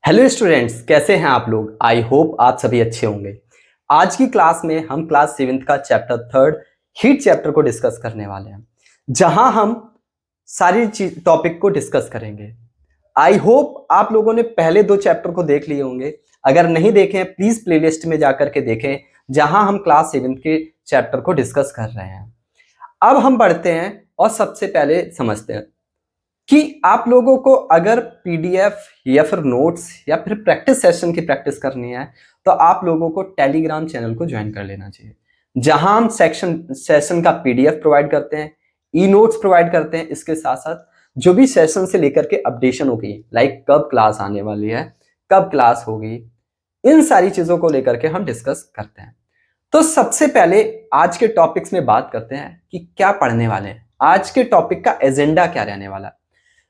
Hello students, कैसे हैं आप लोग। आई होप आप सभी अच्छे होंगे। आज की क्लास में हम क्लास 7th का चैप्टर 3 हीट चैप्टर को डिस्कस करने वाले हैं, जहां हम सारी टॉपिक को डिस्कस करेंगे। आई होप आप लोगों ने पहले 2 चैप्टर को देख लिए होंगे। अगर नहीं देखे हैं प्लीज प्लेलिस्ट में जाकर के देखें, जहां हम क्लास 7th के चैप्टर को डिस्कस कर रहे हैं। अब हम बढ़ते हैं और सबसे पहले समझते हैं कि आप लोगों को अगर पीडीएफ या फिर नोट्स या फिर प्रैक्टिस सेशन की प्रैक्टिस करनी है तो आप लोगों को टेलीग्राम चैनल को ज्वाइन कर लेना चाहिए, जहां हम सेशन का पीडीएफ प्रोवाइड करते हैं, ई नोट्स प्रोवाइड करते हैं। इसके साथ साथ जो भी सेशन से लेकर के अपडेशन होगी, लाइक कब क्लास आने वाली है, कब क्लास होगी, इन सारी चीजों को लेकर के हम डिस्कस करते हैं। तो सबसे पहले आज के टॉपिक्स में बात करते हैं कि क्या पढ़ने वाले हैं, आज के टॉपिक का एजेंडा क्या रहने वाला है।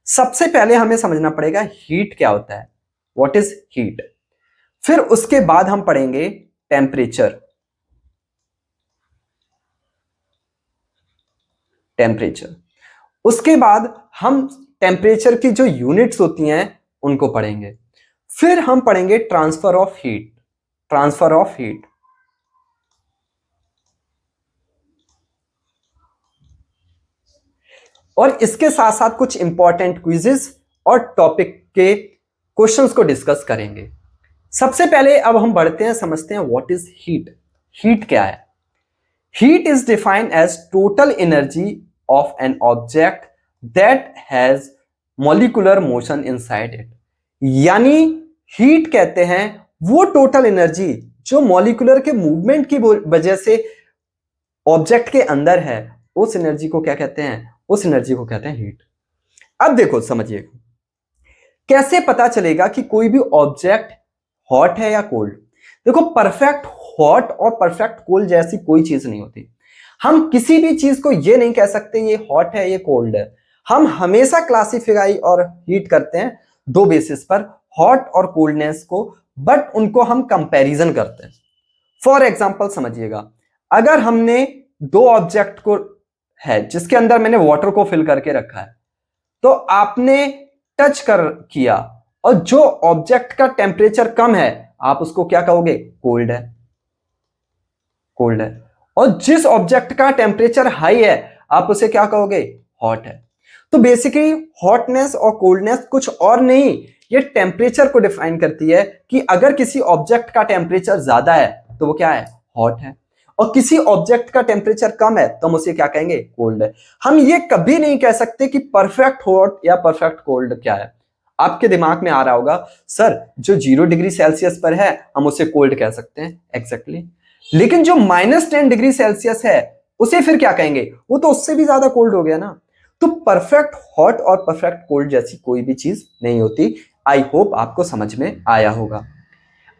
सबसे पहले हमें समझना पड़ेगा हीट क्या होता है, व्हाट इज हीट। फिर उसके बाद हम पढ़ेंगे टेम्परेचर। उसके बाद हम टेम्परेचर की जो यूनिट्स होती हैं उनको पढ़ेंगे। फिर हम पढ़ेंगे ट्रांसफर ऑफ हीट। और इसके साथ साथ कुछ इंपॉर्टेंट क्विजेस और टॉपिक के क्वेश्चंस को डिस्कस करेंगे। सबसे पहले अब हम बढ़ते हैं, समझते हैं व्हाट इज हीट। हीट क्या है। Heat is defined as total energy of an object that has molecular motion inside it. यानी हीट कहते हैं वो टोटल एनर्जी जो मॉलिक्यूलर के मूवमेंट की वजह से ऑब्जेक्ट के अंदर है, उस एनर्जी को क्या कहते हैं, उस एनर्जी को कहते हैं हीट। अब देखो समझिए, कैसे पता चलेगा कि कोई भी ऑब्जेक्ट हॉट है या कोल्ड। देखो, परफेक्ट हॉट और परफेक्ट कोल्ड जैसी कोई चीज नहीं होती। हम किसी भी चीज को ये नहीं कह सकते ये हॉट है ये कोल्ड है। हम हमेशा क्लासिफाई और हीट करते हैं 2 बेसिस पर, हॉट और कोल्डनेस को, बट उनको हम कंपैरिजन करते हैं। फॉर एग्जांपल समझिएगा, अगर हमने 2 ऑब्जेक्ट को है जिसके अंदर मैंने वाटर को फिल करके रखा है, तो आपने टच किया और जो ऑब्जेक्ट का टेम्परेचर कम है आप उसको क्या कहोगे, कोल्ड है। और जिस ऑब्जेक्ट का टेम्परेचर हाई है आप उसे क्या कहोगे, हॉट है। तो बेसिकली हॉटनेस और कोल्डनेस कुछ और नहीं, ये टेम्परेचर को डिफाइन करती है कि अगर किसी ऑब्जेक्ट का टेम्परेचर ज्यादा है तो वो क्या है, हॉट है, और किसी ऑब्जेक्ट का टेम्परेचर कम है तो हम उसे क्या कहेंगे, कोल्ड है। हम ये कभी नहीं कह सकते कि परफेक्ट हॉट या परफेक्ट कोल्ड क्या है। आपके दिमाग में आ रहा होगा, सर जो 0 डिग्री सेल्सियस पर है हम उसे कोल्ड कह सकते हैं, एग्जैक्टली। लेकिन जो -10 डिग्री सेल्सियस है उसे फिर क्या कहेंगे, वो तो उससे भी ज्यादा कोल्ड हो गया ना। तो परफेक्ट हॉट और परफेक्ट कोल्ड जैसी कोई भी चीज नहीं होती। आई होप आपको समझ में आया होगा।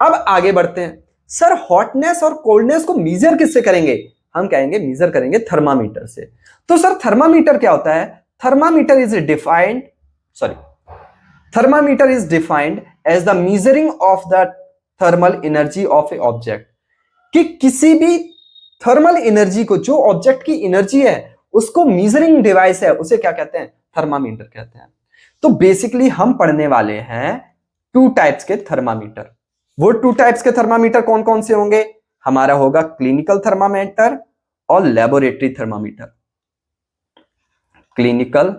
अब आगे बढ़ते हैं। सर हॉटनेस और कोल्डनेस को मेजर किससे करेंगे, हम कहेंगे मेजर करेंगे थर्मामीटर से। तो सर थर्मामीटर क्या होता है, thermometer is defined as the measuring of the thermal energy of a object. कि किसी भी थर्मल एनर्जी को, जो ऑब्जेक्ट की एनर्जी है उसको मेजरिंग डिवाइस है, उसे क्या कहते हैं, थर्मामीटर कहते हैं। तो बेसिकली हम पढ़ने वाले हैं 2 टाइप्स के थर्मामीटर। वो 2 टाइप्स के थर्मामीटर कौन कौन से होंगे, हमारा होगा क्लिनिकल थर्मामीटर और लेबोरेटरी थर्मामीटर। क्लिनिकल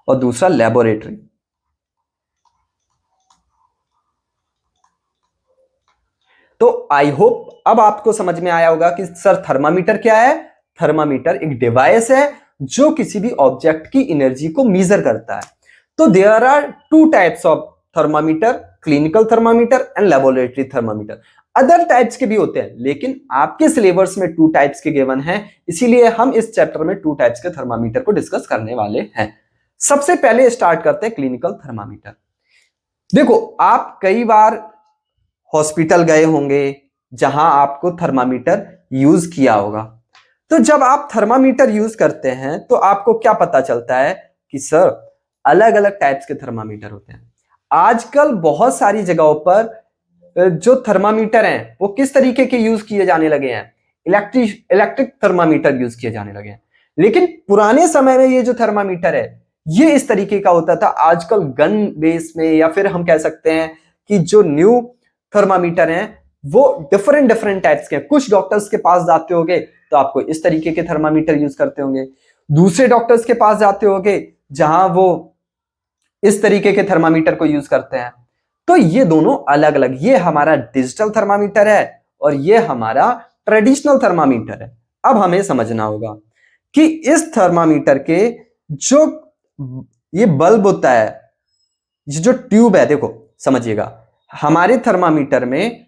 और दूसरा लेबोरेटरी। तो आई होप अब आपको समझ में आया होगा कि सर थर्मामीटर क्या है। थर्मामीटर एक डिवाइस है जो किसी भी ऑब्जेक्ट की एनर्जी को मेजर करता है। तो there are 2 types of thermometer, clinical thermometer and laboratory thermometer. Other types के भी होते हैं, लेकिन आपके सिलेबस में 2 टाइप्स के गिवन हैं, इसीलिए हम इस चैप्टर में 2 टाइप्स के थर्मामीटर को डिस्कस करने वाले हैं। सबसे पहले स्टार्ट करते हैं क्लिनिकल थर्मामीटर। देखो, आप कई बार हॉस्पिटल गए होंगे जहां आपको थर्मामीटर यूज किया होगा। तो जब आप थर्मामीटर यूज करते हैं तो आपको क्या पता चलता है कि सर अलग अलग टाइप्स के थर्मामीटर होते हैं। आजकल बहुत सारी जगहों पर जो थर्मामीटर हैं वो किस तरीके के यूज किए जाने लगे हैं, इलेक्ट्रिक थर्मामीटर यूज किए जाने लगे हैं। लेकिन पुराने समय में ये जो थर्मामीटर है ये इस तरीके का होता था। आजकल गन बेस में, या फिर हम कह सकते हैं कि जो न्यू थर्मामीटर हैं वो डिफरेंट डिफरेंट टाइप्स के हैं। कुछ डॉक्टर्स के पास जाते होंगे तो आपको इस तरीके के थर्मामीटर यूज करते होंगे, दूसरे डॉक्टर्स के पास जाते होंगे जहां वो इस तरीके के थर्मामीटर को यूज करते हैं। तो ये दोनों अलग अलग, ये हमारा डिजिटल थर्मामीटर है और ये हमारा ट्रेडिशनल थर्मामीटर है। अब हमें समझना होगा कि इस थर्मामीटर के जो ये बल्ब होता है, ये जो ट्यूब है, देखो समझिएगा, हमारे थर्मामीटर में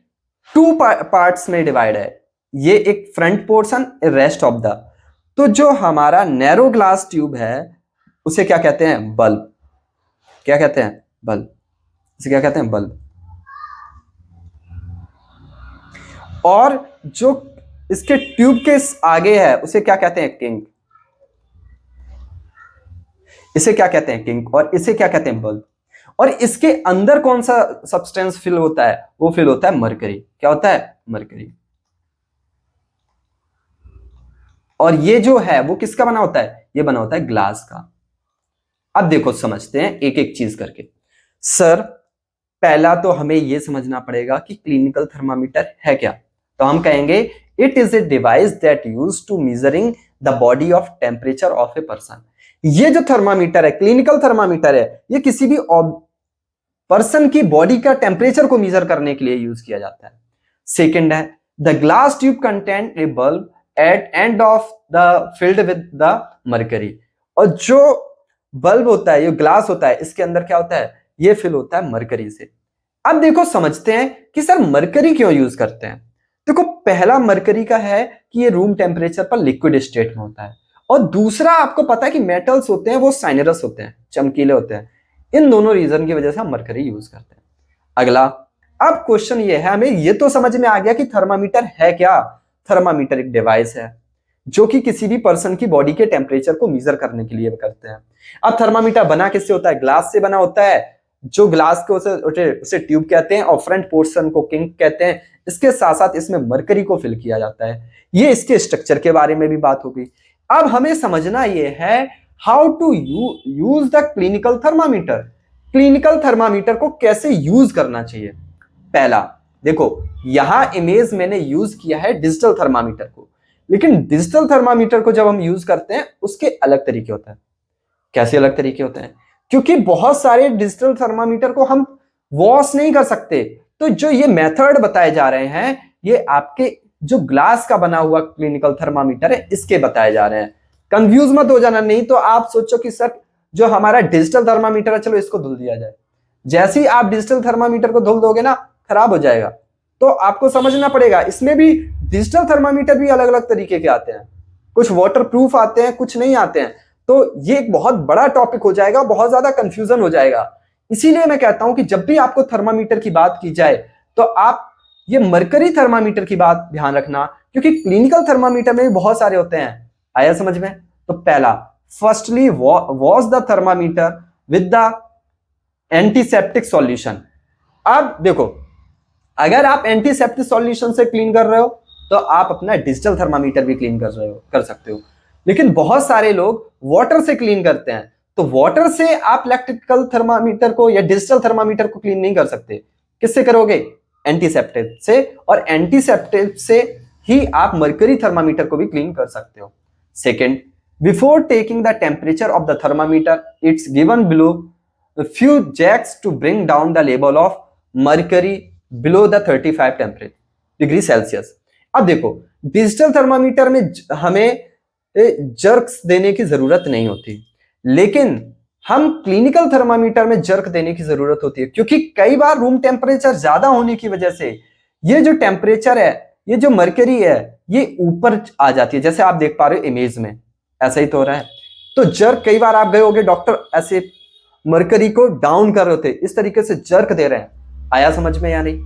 टू पार्ट्स में डिवाइड है। ये एक front portion, rest of the, तो जो हमारा नैरो ग्लास ट्यूब है उसे क्या कहते हैं? बल्ब। क्या कहते हैं? बल्ब। इसे क्या कहते हैं? बल्ब। और जो इसके ट्यूब के आगे है उसे क्या कहते हैं? किंक। इसे क्या कहते हैं? किंक। और इसे क्या कहते हैं? बल्ब। और इसके अंदर कौन सा सब्सटेंस फिल होता है? वो फिल होता है मरकरी। क्या होता है? मरकरी। और ये जो है वो किसका बना होता है? ये बना होता है ग्लास का। अब देखो समझते हैं एक एक चीज करके। सर पहला तो हमें यह समझना पड़ेगा कि क्लिनिकल थर्मामीटर है क्या। तो हम कहेंगे it is a device that use to measuring the body of temperature of a person. ये जो थर्मामीटर है, क्लिनिकल थर्मामीटर है, ये किसी भी पर्सन की बॉडी का टेम्परेचर को मेजर करने के लिए यूज किया जाता है। सेकेंड है the glass tube content a bulb at end of the filled with the mercury. और जो बल्ब होता है, ये ग्लास होता है, इसके अंदर क्या होता है? ये फिल होता है मरकरी से। अब देखो समझते हैं कि सर मरकरी क्यों यूज करते हैं। देखो पहला मरकरी का है कि ये रूम टेम्परेचर पर लिक्विड स्टेट में होता है, और दूसरा आपको पता है कि मेटल्स होते हैं वो साइनरस होते हैं, चमकीले होते हैं। इन दोनों रीजन की वजह से हम मरकरी यूज करते हैं। अगला, अब क्वेश्चन ये है, हमें ये तो समझ में आ गया कि थर्मामीटर है क्या। थर्मामीटर एक डिवाइस है जो कि किसी भी पर्सन की बॉडी के टेम्परेचर को मेजर करने के लिए करते हैं। अब थर्मामीटर बना किससे होता है? ग्लास से बना होता है। जो ग्लास को उसे ट्यूब कहते हैं और फ्रंट पोर्शन को किंक कहते हैं। इसके साथ साथ इसमें मरकरी को फिल किया जाता है। ये इसके स्ट्रक्चर के बारे में भी बात हो गई। अब हमें समझना यह है how to use the clinical thermometer. Clinical thermometer को कैसे यूज करना चाहिए। पहला देखो, यहां इमेज मैंने यूज किया है डिजिटल थर्मामीटर को, लेकिन डिजिटल थर्मामीटर को जब हम यूज करते हैं उसके अलग तरीके होते हैं। कैसे अलग तरीके होते हैं? क्योंकि बहुत सारे डिजिटल थर्मामीटर को हम वॉश नहीं कर सकते। तो जो ये मेथड बताए जा रहे हैं, ये आपके जो ग्लास का बना हुआ क्लिनिकल थर्मामीटर है इसके बताए जा रहे हैं। कंफ्यूज मत हो जाना, नहीं तो आप सोचो कि सर जो हमारा डिजिटल थर्मामीटर है चलो इसको धुल दिया जाए। जैसे ही आप डिजिटल थर्मामीटर को धुल दोगे ना, खराब हो जाएगा। तो आपको समझना पड़ेगा, इसमें भी डिजिटल थर्मामीटर भी अलग अलग तरीके के आते हैं। कुछ वाटर प्रूफ आते हैं, कुछ नहीं आते हैं। तो ये एक बहुत बड़ा टॉपिक हो जाएगा, बहुत ज्यादा कंफ्यूजन हो जाएगा। इसीलिए मैं कहता हूं कि जब भी आपको थर्मामीटर की बात की जाए तो आप ये मरकरी थर्मामीटर की बात ध्यान रखना, क्योंकि क्लिनिकल थर्मामीटर में भी बहुत सारे होते हैं। आया समझ में? तो पहला, firstly wash the thermometer with the antiseptic solution. अब देखो, अगर आप एंटीसेप्टिक सॉल्यूशन से क्लीन कर रहे हो तो आप अपना डिजिटल थर्मामीटर भी क्लीन कर सकते हो। लेकिन बहुत सारे लोग वाटर से क्लीन करते हैं, तो वाटर से आप इलेक्ट्रिकल थर्मामीटर को या डिजिटल थर्मामीटर को क्लीन नहीं कर सकते। किससे करोगे? एंटीसेप्टिक से। और एंटीसेप्टिक से ही आप मरकरी थर्मामीटर को भी क्लीन कर सकते हो। Second, before taking the temperature of the thermometer it's given below few jerks to bring down the level of mercury below the 35 degree Celsius. अब देखो, डिजिटल थर्मामीटर में हमें जर्क्स देने की जरूरत नहीं होती, लेकिन हम क्लिनिकल थर्मामीटर में जर्क देने की जरूरत होती है, क्योंकि कई बार रूम टेम्परेचर ज्यादा होने की वजह से ये जो टेम्परेचर है, ये जो मरकरी है, ये ऊपर आ जाती है। जैसे आप देख पा रहे हो इमेज में, ऐसा ही तो हो रहा है। तो जर्क, कई बार आप गए होगे, डॉक्टर ऐसे मरकरी को डाउन कर रहे थे, इस तरीके से जर्क दे रहे हैं। आया समझ में या नहीं?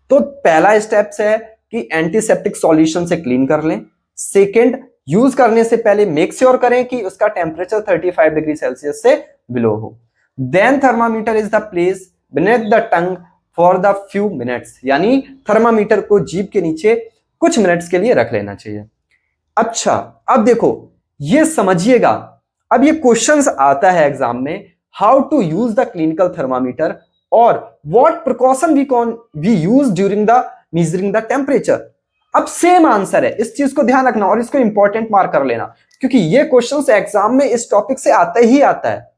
तो पहला स्टेप्स है कि एंटीसेप्टिक सॉल्यूशन से क्लीन कर लें। सेकेंड, यूज करने से पहले मेक श्योर करें कि उसका टेम्परेचर 35 डिग्री सेल्सियस से बिलो हो। Then thermometer is the place beneath the tongue for the few minutes, यानी थर्मामीटर को जीभ के नीचे कुछ मिनट्स के लिए रख लेना चाहिए। अच्छा, अब देखो, ये समझिएगा, अब ये क्वेश्चंस आता है एग्जाम में, how to use the clinical thermometer और what precaution we use during the measuring the temperature. अब सेम आंसर है, इस चीज को ध्यान रखना और इसको इंपॉर्टेंट मार्क कर लेना, क्योंकि ये क्वेश्चंस एग्जाम में इस टॉपिक से आता ही आता है।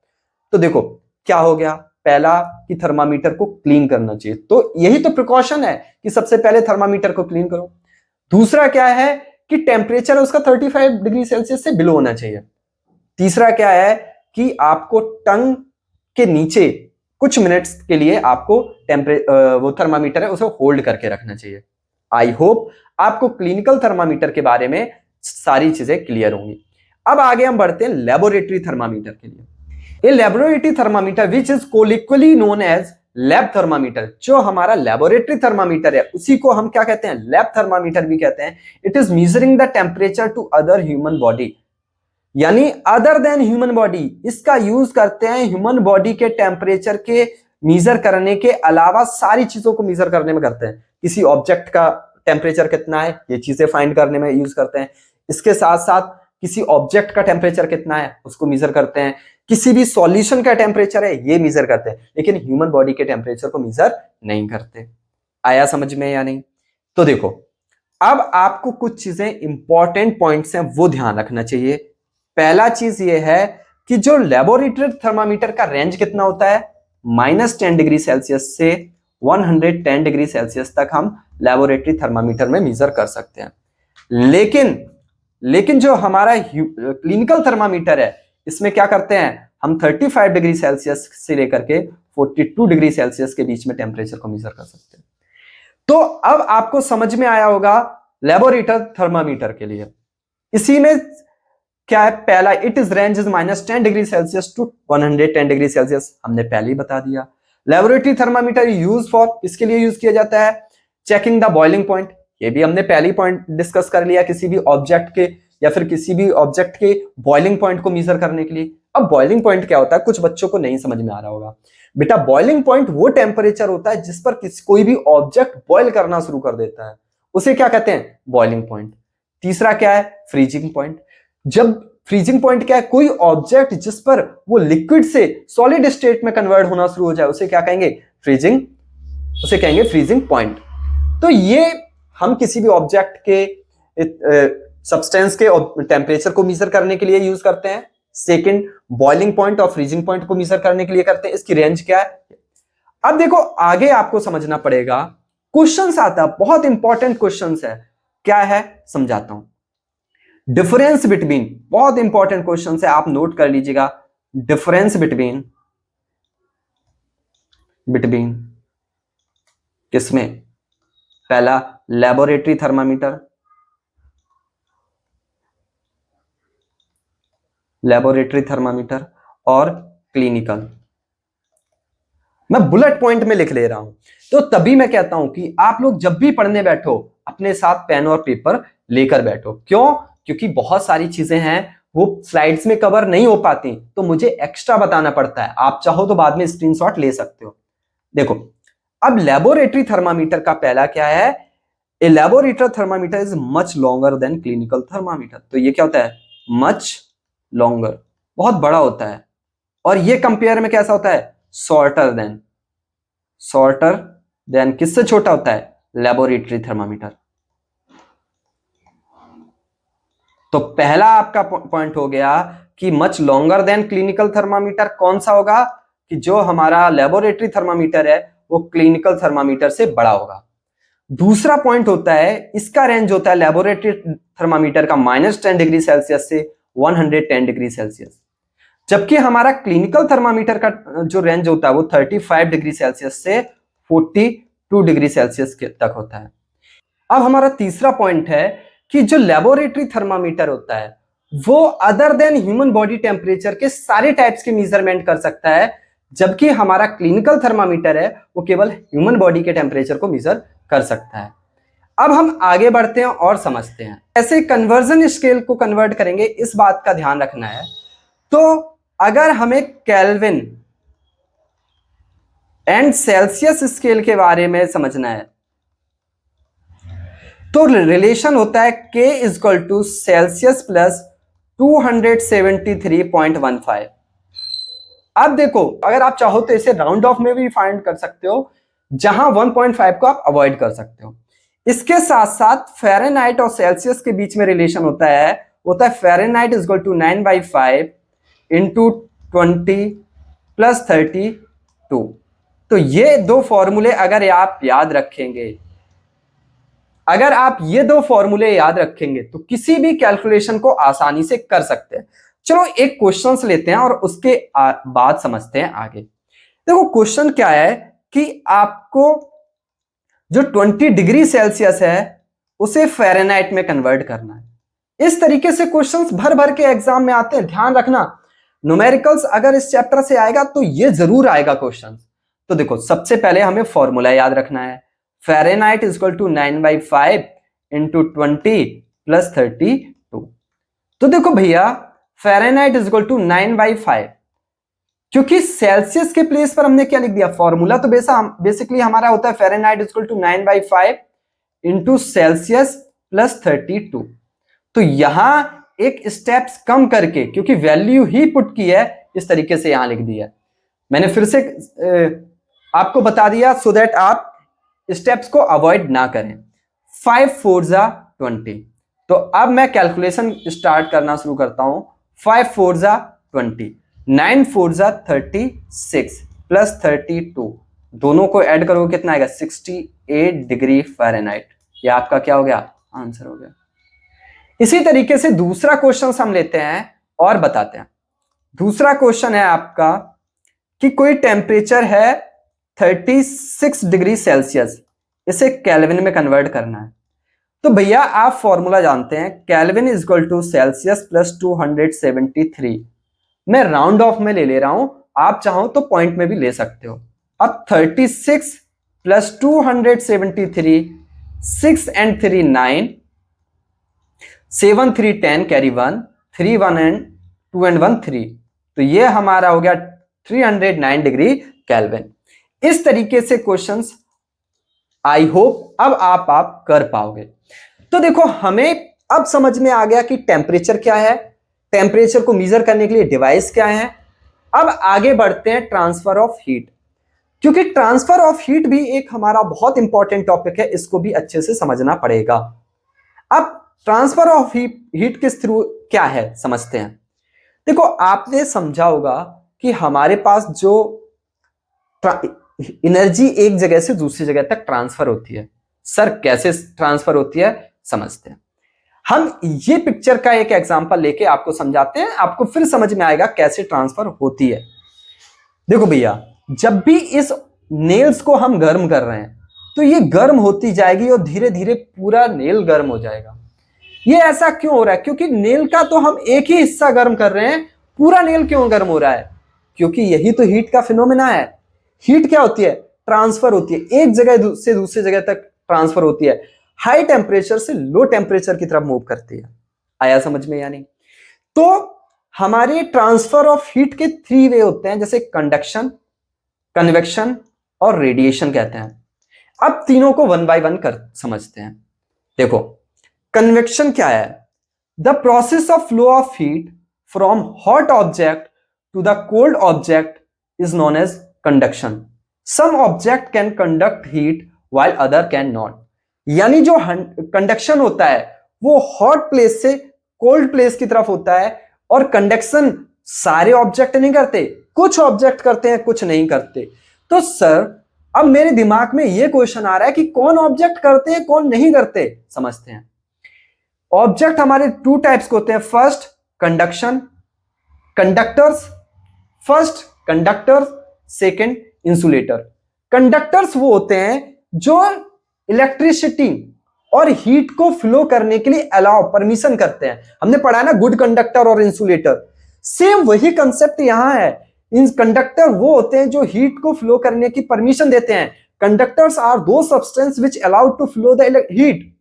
तो देखो क्या हो गया, पहला कि थर्मामीटर को क्लीन करना चाहिए, तो यही तो प्रिकॉशन है कि सबसे पहले थर्मामीटर को क्लीन करो। दूसरा क्या है कि टेम्परेचर उसका 35 डिग्री सेल्सियस से बिलो होना चाहिए। तीसरा क्या है कि आपको टंग के नीचे कुछ मिनट्स के लिए आपको वो थर्मामीटर है उसे होल्ड करके रखना चाहिए। आई होप आपको क्लिनिकल थर्मामीटर के बारे में सारी चीजें क्लियर होंगी। अब आगे हम बढ़ते हैं लेबोरेटरी थर्मामीटर के लिए। ये laboratory thermometer which is colloquially known as lab thermometer, जो हमारा लेबोरेटरी थर्मामीटर है उसी को हम क्या कहते हैं, लैब थर्मामीटर भी कहते हैं। It is measuring the temperature to other human body, यानी अदर देन ह्यूमन बॉडी। इसका यूज करते हैं ह्यूमन बॉडी के टेम्परेचर के मेजर करने के अलावा सारी चीजों को मेजर करने में करते हैं। किसी ऑब्जेक्ट का टेम्परेचर कितना है ये चीजें फाइंड करने में यूज करते हैं। इसके साथ साथ किसी ऑब्जेक्ट का टेम्परेचर कितना है उसको मेजर करते हैं। किसी भी सॉल्यूशन का टेम्परेचर है ये मेजर करते हैं, लेकिन ह्यूमन बॉडी के टेम्परेचर को मेजर नहीं करते। आया समझ में या नहीं? तो देखो अब आपको कुछ चीजें इंपॉर्टेंट पॉइंट्स हैं वो ध्यान रखना चाहिए। पहला चीज ये है कि जो लेबोरेटरी थर्मामीटर का रेंज कितना होता है, -10 डिग्री सेल्सियस से 110 डिग्री सेल्सियस तक हम लेबोरेटरी थर्मामीटर में मेजर कर सकते हैं। लेकिन जो हमारा क्लिनिकल थर्मामीटर है इसमें क्या करते हैं, हम 35 डिग्री सेल्सियस से लेकर के 42 डिग्री सेल्सियस के बीच में टेम्परेचर को मेजर कर सकते हैं। तो अब आपको समझ में आया होगा लेबोरेटरी थर्मामीटर के लिए। इसी में क्या है, पहला it is range is -10 degree Celsius to 110 degree Celsius, हमने पहले ही बता दिया। लेबोरेटरी थर्मामीटर यूज फॉर, इसके लिए यूज किया जाता है चेकिंग द बॉइलिंग पॉइंट, ये भी हमने पहले ही पॉइंट डिस्कस कर लिया, किसी भी ऑब्जेक्ट के या फिर किसी भी ऑब्जेक्ट के बॉइलिंग पॉइंट को मेजर करने के लिए। अब बॉइलिंग पॉइंट क्या होता है, कुछ बच्चों को नहीं समझ में आ रहा होगा। बेटा बॉइलिंग पॉइंट वो टेम्परेचर होता है जिस पर कोई भी ऑब्जेक्ट बॉइल करना शुरू कर देता है, उसे क्या कहते हैं, बॉइलिंग पॉइंट। तीसरा क्या है, फ्रीजिंग पॉइंट। जब फ्रीजिंग पॉइंट क्या है, कोई ऑब्जेक्ट जिस पर वो लिक्विड से सॉलिड स्टेट में कन्वर्ट होना शुरू हो जाए उसे क्या कहेंगे, फ्रीजिंग, उसे कहेंगे फ्रीजिंग पॉइंट। तो ये हम किसी भी ऑब्जेक्ट के सब्सटेंस के टेम्परेचर को मेजर करने के लिए यूज करते हैं। सेकंड बॉइलिंग पॉइंट और फ्रीजिंग पॉइंट को मेजर करने के लिए करते हैं। इसकी रेंज क्या है। अब देखो आगे आपको समझना पड़ेगा, क्वेश्चंस आता है, बहुत इंपॉर्टेंट क्वेश्चंस है। क्या है समझाता हूं। डिफरेंस बिटवीन, बहुत इंपॉर्टेंट क्वेश्चन है, आप नोट कर लीजिएगा। डिफरेंस बिटवीन किसमें, पहला लेबोरेटरी थर्मामीटर, लेबोरेटरी थर्मामीटर और क्लिनिकल। मैं बुलेट पॉइंट में लिख ले रहा हूं, तो तभी मैं कहता हूं कि आप लोग जब भी पढ़ने बैठो अपने साथ पेन और पेपर लेकर बैठो। क्यों? क्योंकि बहुत सारी चीजें हैं वो स्लाइड्स में कवर नहीं हो पाती, तो मुझे एक्स्ट्रा बताना पड़ता है। आप चाहो तो बाद में स्क्रीनशॉट ले सकते हो। देखो अब लेबोरेटरी थर्मामीटर का पहला क्या है, a laboratory thermometer is much longer than clinical thermometer. तो ये क्या होता है, मच लॉन्गर, बहुत बड़ा होता है। और ये कंपेयर में कैसा होता है, शॉर्टर देन किससे छोटा होता है, लेबोरेटरी थर्मामीटर। तो पहला आपका पॉइंट हो गया कि much longer than clinical thermometer कौन सा होगा, कि जो हमारा लेबोरेटरी थर्मामीटर है वो क्लिनिकल थर्मामीटर से बड़ा होगा। दूसरा पॉइंट होता है, इसका रेंज होता है लेबोरेटरी थर्मामीटर का -10 डिग्री सेल्सियस से 110 डिग्री सेल्सियस, जबकि हमारा क्लिनिकल थर्मामीटर का जो रेंज होता है वो 35 डिग्री सेल्सियस से 42 डिग्री सेल्सियस तक होता है। अब हमारा तीसरा पॉइंट है कि जो लेबोरेटरी थर्मामीटर होता है वो other than human body temperature के सारे टाइप्स के मेजरमेंट कर सकता है, जबकि हमारा क्लिनिकल थर्मामीटर है वो केवल ह्यूमन बॉडी के टेम्परेचर को मेजर कर सकता है। अब हम आगे बढ़ते हैं और समझते हैं ऐसे कन्वर्जन स्केल को कन्वर्ट करेंगे, इस बात का ध्यान रखना है। तो अगर हमें केल्विन एंड सेल्सियस स्केल के बारे में समझना है तो रिलेशन होता है K = सेल्सियस प्लस 273.15। अब देखो, अगर आप चाहो तो इसे राउंड ऑफ में भी फाइंड कर सकते हो, जहां 1.5 को आप अवॉइड कर सकते हो। इसके साथ साथ फ़ारेनहाइट और सेल्सियस के बीच में रिलेशन होता है Fahrenheit is equal to 9/5 into 20 plus 32। तो ये दो फॉर्मूले अगर आप याद रखेंगे, तो किसी भी कैलकुलेशन को आसानी से कर सकते हैं। चलो एक क्वेश्चन लेते हैं और उसके बाद समझते हैं आगे। देखो क्वेश्चन क्या है कि आपको जो 20 डिग्री सेल्सियस है उसे फ़ारेनहाइट में कन्वर्ट करना है। इस तरीके से क्वेश्चंस भर भर के एग्जाम में आते हैं, ध्यान रखना। न्यूमेरिकल्स अगर इस चैप्टर से आएगा तो ये जरूर आएगा क्वेश्चन। तो देखो सबसे पहले हमें फॉर्मूला याद रखना है, Fahrenheit is equal to 9/5 into 20 plus 32। तो देखो भैया फ़ारेनहाइट इज इक्वल टू 9/5, क्योंकि सेल्सियस के प्लेस पर हमने क्या लिख दिया, फॉर्मूला तो बेसिकली हमारा होता है Fahrenheit is equal to 9/5 into Celsius plus 32। तो यहां एक स्टेप्स कम करके, क्योंकि वैल्यू ही पुट की है, इस तरीके से यहां लिख दिया। मैंने फिर से आपको बता दिया सो दैट आप स्टेप्स को अवॉइड ना करें। 5 4 जा 20। तो अब मैं कैलकुलेशन स्टार्ट करना शुरू करता हूं। 5 4 जा 20, 9 4 जा 36 प्लस 32, दोनों को ऐड करोगे कितना आएगा, 68 डिग्री फ़ारेनहाइट। ये आपका क्या हो गया, आंसर हो गया। इसी तरीके से दूसरा क्वेश्चन हम लेते हैं और बताते हैं। दूसरा क्वेश्चन है आपका कि कोई टेम्परेचर है 36 डिग्री सेल्सियस, इसे केल्विन में कन्वर्ट करना है। तो भैया आप फॉर्मूला जानते हैं, Kelvin is equal to Celsius plus 273। मैं राउंड ऑफ में ले रहा हूं, आप चाहो तो पॉइंट में भी ले सकते हो। अब 36 plus 273, 6 and 3 9, 7 3 10 carry 1, 3 1 and 2 and 1 3। तो ये हमारा हो गया 309 डिग्री केल्विन। इस तरीके से क्वेश्चंस आई होप अब आप कर पाओगे। तो देखो हमें अब समझ में आ गया कि टेम्परेचर क्या है, टेम्परेचर को मेजर करने के लिए डिवाइस क्या है। अब आगे बढ़ते हैं ट्रांसफर ऑफ हीट, क्योंकि ट्रांसफर ऑफ हीट भी एक हमारा बहुत इंपॉर्टेंट टॉपिक है, इसको भी अच्छे से समझना पड़ेगा। अब ट्रांसफर ऑफ हीट किस थ्रू क्या है समझते हैं। देखो आपने समझा होगा कि हमारे पास जो एनर्जी एक जगह से दूसरी जगह तक ट्रांसफर होती है, सर कैसे ट्रांसफर होती है समझते हैं। हम ये पिक्चर का एक एग्जांपल लेके आपको समझाते हैं, आपको फिर समझ में आएगा कैसे ट्रांसफर होती है। देखो भैया जब भी इस नेल्स को हम गर्म कर रहे हैं तो ये गर्म होती जाएगी और धीरे धीरे पूरा नेल गर्म हो जाएगा। ये ऐसा क्यों हो रहा है, क्योंकि नेल का तो हम एक ही हिस्सा गर्म कर रहे हैं, पूरा नेल क्यों गर्म हो रहा है, क्योंकि यही तो हीट का फिनोमेना है। हीट क्या होती है, ट्रांसफर होती है, एक जगह से दूसरी जगह तक ट्रांसफर होती है, हाई टेम्परेचर से लो टेम्परेचर की तरफ मूव करती है। आया समझ में या नहीं। तो हमारे ट्रांसफर ऑफ हीट के 3 वे होते हैं, जैसे कंडक्शन, कन्वेक्शन और रेडिएशन कहते हैं। अब तीनों को 1 by 1 कर समझते हैं। देखो कन्वेक्शन क्या है, the process of flow of heat from hot object to the cold object is known as conduction. Some object can conduct heat while other can not. यानी जो कंडक्शन होता है वो हॉट प्लेस से कोल्ड प्लेस की तरफ होता है, और कंडक्शन सारे ऑब्जेक्ट नहीं करते, कुछ ऑब्जेक्ट करते हैं कुछ नहीं करते। तो सर अब मेरे दिमाग में ये क्वेश्चन आ रहा है कि कौन ऑब्जेक्ट करते हैं कौन नहीं करते, समझते हैं। ऑब्जेक्ट हमारे 2 टाइप्स के होते हैं, first conduction conductors, first conductors, second insulator. Conductors वो होते हैं जो इलेक्ट्रिसिटी और हीट को फ्लो करने के लिए अलाउ परमिशन करते हैं। हमने पढ़ा है ना गुड कंडक्टर और इंसुलेटर, सेम वही कंसेप्ट यहां है। इन कंडक्टर वो होते हैं जो हीट को फ्लो करने की परमिशन देते हैं। Conductors are those substance which allowed to flow the heat.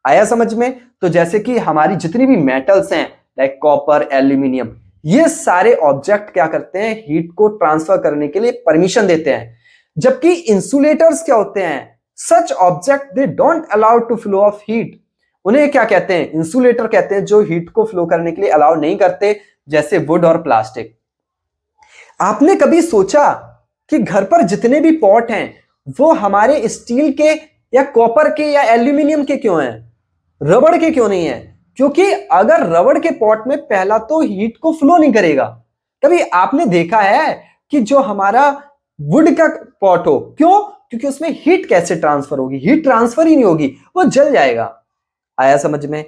आया समझ में। तो जैसे कि हमारी जितनी भी मेटल्स हैं लाइक कॉपर, एल्यूमिनियम, ये सारे ऑब्जेक्ट क्या करते हैं, हीट को ट्रांसफर करने के लिए परमिशन देते हैं। जबकि इंसुलेटर्स क्या होते हैं, such object they don't allow to flow of heat, उन्हें क्या कहते हैं, इंसुलेटर कहते हैं, जो हीट को फ्लो करने के लिए अलाउ नहीं करते, जैसे वुड और प्लास्टिक। आपने कभी सोचा कि घर पर जितने भी पॉट हैं वो हमारे स्टील के या कॉपर के या एल्यूमिनियम के क्यों हैं, रबड़ के क्यों नहीं है? क्योंकि अगर रबड़ के पॉट में पहला तो हीट को फ्लो नहीं करेगा। कभी आपने देखा है कि जो हमारा वुड का पॉट हो, क्यों? क्योंकि उसमें हीट कैसे ट्रांसफर होगी? हीट ट्रांसफर ही नहीं होगी, वो जल जाएगा। आया समझ में?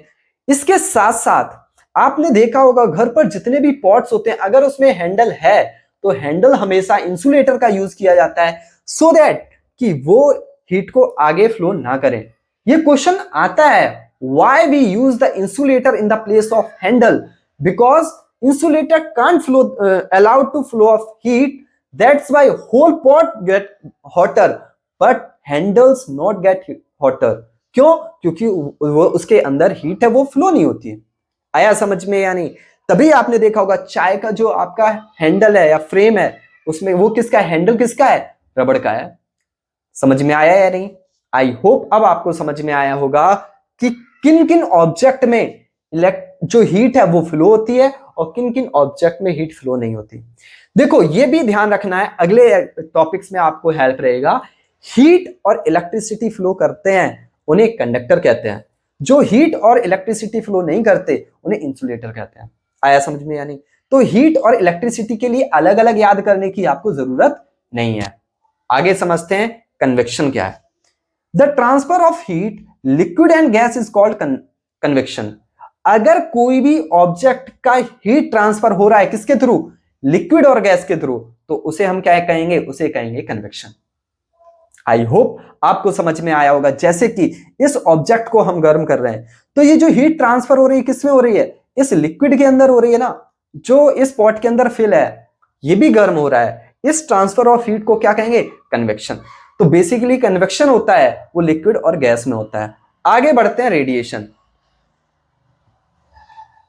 इसके साथ साथ आपने देखा होगा घर पर जितने भी पॉट्स होते हैं, अगर उसमें हैंडल है तो हैंडल हमेशा इंसुलेटर का यूज किया जाता है, सो दैट कि वो हीट को आगे फ्लो ना करें। ये क्वेश्चन आता है, why we use the insulator in the place of handle? Because insulator can't flow allowed to flow of heat, that's why whole pot get hotter but handles not get hotter. क्यों? क्योंकि वो उसके अंदर heat है, वो flow नहीं होती है। आया समझ में या नहीं? तभी आपने देखा होगा चाय का जो आपका हैंडल है या फ्रेम है, उसमें वो किसका है, हैंडल किसका है, रबड़ का है। समझ में आया या नहीं? आई होप अब आपको समझ में आया होगा कि किन किन ऑब्जेक्ट में जो हीट है वो फ्लो होती है और किन किन ऑब्जेक्ट में हीट फ्लो नहीं होती। देखो ये भी ध्यान रखना है, अगले टॉपिक्स में आपको हेल्प रहेगा। हीट और इलेक्ट्रिसिटी फ्लो करते हैं उन्हें कंडक्टर कहते हैं, जो हीट और इलेक्ट्रिसिटी फ्लो नहीं करते उन्हें इंसुलेटर कहते हैं। आया समझ में या नहीं? तो हीट और इलेक्ट्रिसिटी के लिए अलग अलग याद करने की आपको जरूरत नहीं है। आगे समझते हैं कन्वेक्शन क्या है। The transfer of heat liquid and gas is called convection. अगर कोई भी ऑब्जेक्ट का हीट ट्रांसफर हो रहा है किसके थ्रू, लिक्विड और गैस के थ्रू, तो उसे हम क्या कहेंगे, उसे कहेंगे कन्वेक्शन। आई होप आपको समझ में आया होगा। जैसे कि इस ऑब्जेक्ट को हम गर्म कर रहे हैं, तो ये जो हीट ट्रांसफर हो रही है किसमें हो रही है, इस लिक्विड के अंदर हो रही है ना, जो इस पॉट के अंदर फिल है ये भी गर्म हो रहा है। इस ट्रांसफर ऑफ हीट को क्या कहेंगे, कन्वेक्शन। तो बेसिकली कन्वेक्शन होता है वो लिक्विड और गैस में होता है। आगे बढ़ते हैं रेडिएशन।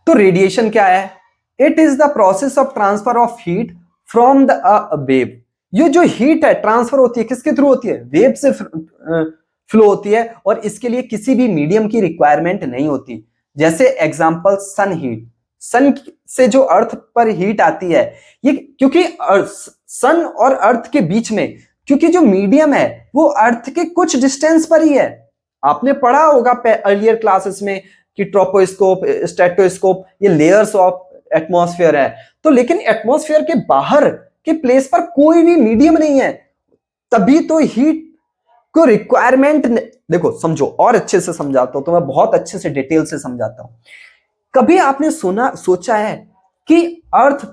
तो रेडिएशन क्या है? It is the process of transfer of heat from the wave. ये जो हीट है ट्रांसफर होती है किसके थ्रू होती है, वेव से फ्लो होती है, और इसके लिए किसी भी मीडियम की रिक्वायरमेंट नहीं होती। जैसे एग्जांपल सन हीट, सन से जो अर्थ पर हीट आती है, ये क्योंकि सन और अर्थ के बीच में क्योंकि जो मीडियम है वो अर्थ के कुछ डिस्टेंस पर ही है। आपने पढ़ा होगा अर्लियर क्लासेस में कि ट्रोपोस्कोप, स्ट्रेटोस्कोप, ये लेयर्स ऑफ एटमॉस्फेयर है। तो लेकिन एटमॉस्फेयर के बाहर के प्लेस पर कोई भी मीडियम नहीं है, तभी तो हीट को रिक्वायरमेंट। देखो समझो, और अच्छे से समझाता हूं, तो मैं बहुत अच्छे से डिटेल से समझाता हूं। कभी आपने सोचा है कि अर्थ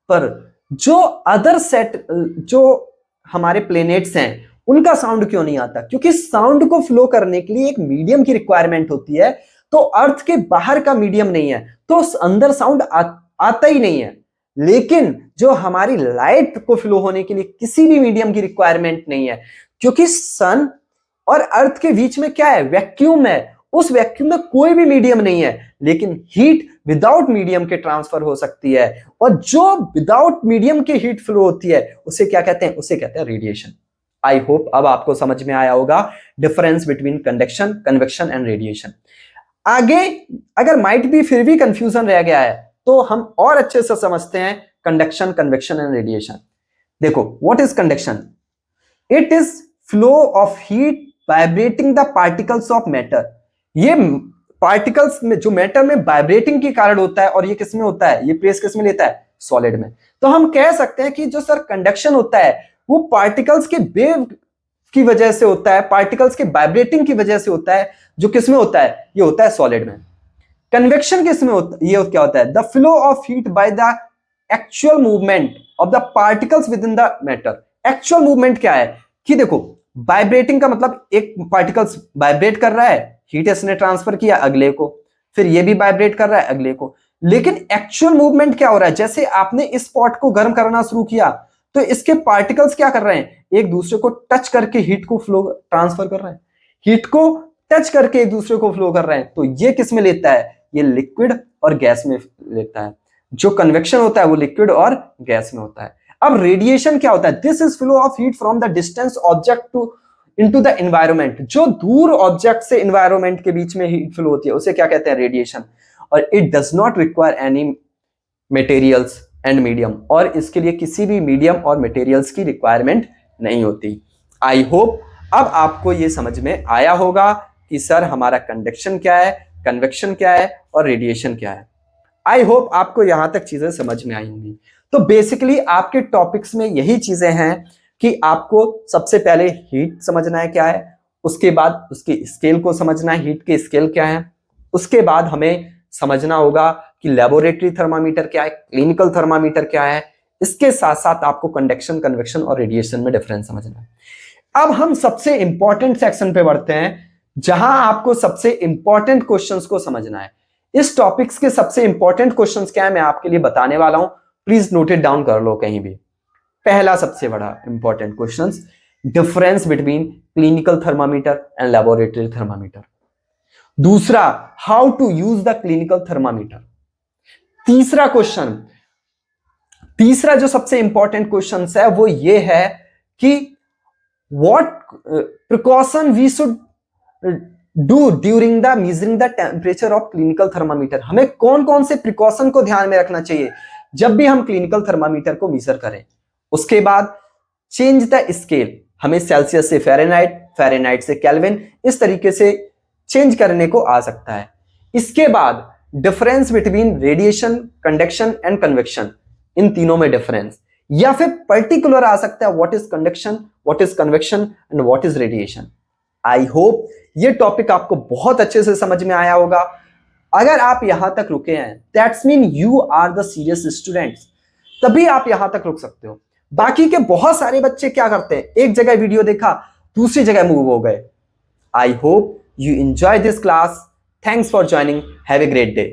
पर जो अदर सेट, जो हमारे प्लेनेट्स हैं, उनका साउंड क्यों नहीं आता? क्योंकि साउंड को फ्लो करने के लिए एक मीडियम की रिक्वायरमेंट होती है। तो अर्थ के बाहर का मीडियम नहीं है तो अंदर साउंड आता ही नहीं है। लेकिन जो हमारी लाइट को फ्लो होने के लिए किसी भी मीडियम की रिक्वायरमेंट नहीं है, क्योंकि सन और अर्थ के बीच में क्या है, वैक्यूम है। उस वैक्यूम में कोई भी मीडियम नहीं है, लेकिन हीट विदाउट मीडियम के ट्रांसफर हो सकती है। और जो विदाउट मीडियम के हीट फ्लो होती है उसे क्या कहते हैं, उसे कहते हैं रेडिएशन। आई होप अब आपको समझ में आया होगा difference between conduction, convection and radiation. आगे अगर माइट भी फिर भी कंफ्यूजन रह गया है तो हम और अच्छे से समझते हैं कंडक्शन, कन्वेक्शन एंड रेडिएशन। देखो what is conduction? It is flow of heat vibrating the particles of matter. ये पार्टिकल्स में जो मैटर में वाइब्रेटिंग के कारण होता है, और ये किस में होता है, ये प्लेस किस में लेता है, सॉलिड में। तो हम कह सकते हैं कि जो सर कंडक्शन होता है वो पार्टिकल्स के वेव की वजह से होता है, पार्टिकल्स के वाइब्रेटिंग की वजह से होता है, जो किस में होता है, ये होता है सॉलिड में। कन्वेक्शन किस में होता है, ये क्या होता है, the flow of heat by the actual movement of the particles with in the matter. Actual movement क्या है कि देखो, वाइब्रेटिंग का मतलब एक पार्टिकल्स वाइब्रेट कर रहा है, हीट इसने ट्रांसफर किया अगले को, फिर ये भी वाइब्रेट कर रहा है अगले को। लेकिन एक्चुअल मूवमेंट क्या हो रहा है, जैसे आपने इस पॉट को गर्म करना शुरू किया तो इसके पार्टिकल्स क्या कर रहे हैं, एक दूसरे को टच करके हीट को फ्लो ट्रांसफर कर रहे हैं, हीट को टच करके एक दूसरे को फ्लो कर रहे हैं। तो ये किस में लेता है, ये लिक्विड और गैस में लेता है। जो कन्वेक्शन होता है वो लिक्विड और गैस में होता है। अब रेडिएशन क्या होता है, this is flow of heat from the distance object to into the environment, जो दूर ऑब्जेक्ट से एनवायरनमेंट के बीच में हीट फ्लो होती है उसे क्या कहते हैं, रेडिएशन। और it does not require any materials and medium, और इसके लिए किसी भी मीडियम और मटेरियल्स की रिक्वायरमेंट नहीं होती। आई होप अब आपको ये समझ में आया होगा कि सर हमारा कंडक्शन क्या है, कन्वेक्शन क्या है और रेडिएशन क्या है। आई होप आपको यहां तक चीजें समझ में आई होंगी। तो बेसिकली आपके टॉपिक्स में यही चीजें हैं कि आपको सबसे पहले हीट समझना है क्या है, उसके बाद उसके स्केल को समझना है, हीट के स्केल क्या है, उसके बाद हमें समझना होगा कि लेबोरेटरी थर्मामीटर क्या है, क्लिनिकल थर्मामीटर क्या है, इसके साथ साथ आपको कंडक्शन, कन्वेक्शन और रेडिएशन में डिफरेंस समझना है। अब हम सबसे इंपॉर्टेंट सेक्शन पे बढ़ते हैं जहां आपको सबसे इंपॉर्टेंट क्वेश्चंस को समझना है। इस टॉपिक्स के सबसे इंपॉर्टेंट क्वेश्चंस क्या है मैं आपके लिए बताने वाला हूं, प्लीज नोट इट डाउन कर लो कहीं भी। पहला सबसे बड़ा important questions, difference between clinical thermometer and laboratory thermometer. दूसरा, how to use the clinical thermometer. तीसरा क्वेश्चन, तीसरा जो सबसे इंपॉर्टेंट क्वेश्चन है वो ये है कि what precaution we should do during the measuring the temperature of clinical thermometer. हमें कौन कौन से प्रिकॉशन को ध्यान में रखना चाहिए जब भी हम क्लिनिकल थर्मामीटर को मेजर करें। उसके बाद चेंज द स्केल, हमें सेल्सियस से फ़ारेनहाइट, फ़ारेनहाइट से केल्विन, इस तरीके से चेंज करने को आ सकता है। इसके बाद difference between radiation, conduction and convection, इन तीनों में डिफरेंस, या फिर पर्टिकुलर आ सकता है what is conduction, what is convection and what is radiation. I hope ये टॉपिक आपको बहुत अच्छे से समझ में आया होगा। अगर आप यहां तक रुके हैं that's mean you are the serious students, तभी आप यहां तक रुक सकते हो। बाकी के बहुत सारे बच्चे क्या करते हैं, एक जगह वीडियो देखा दूसरी जगह मूव हो गए। I hope you enjoy this class. Thanks for joining. Have a great day.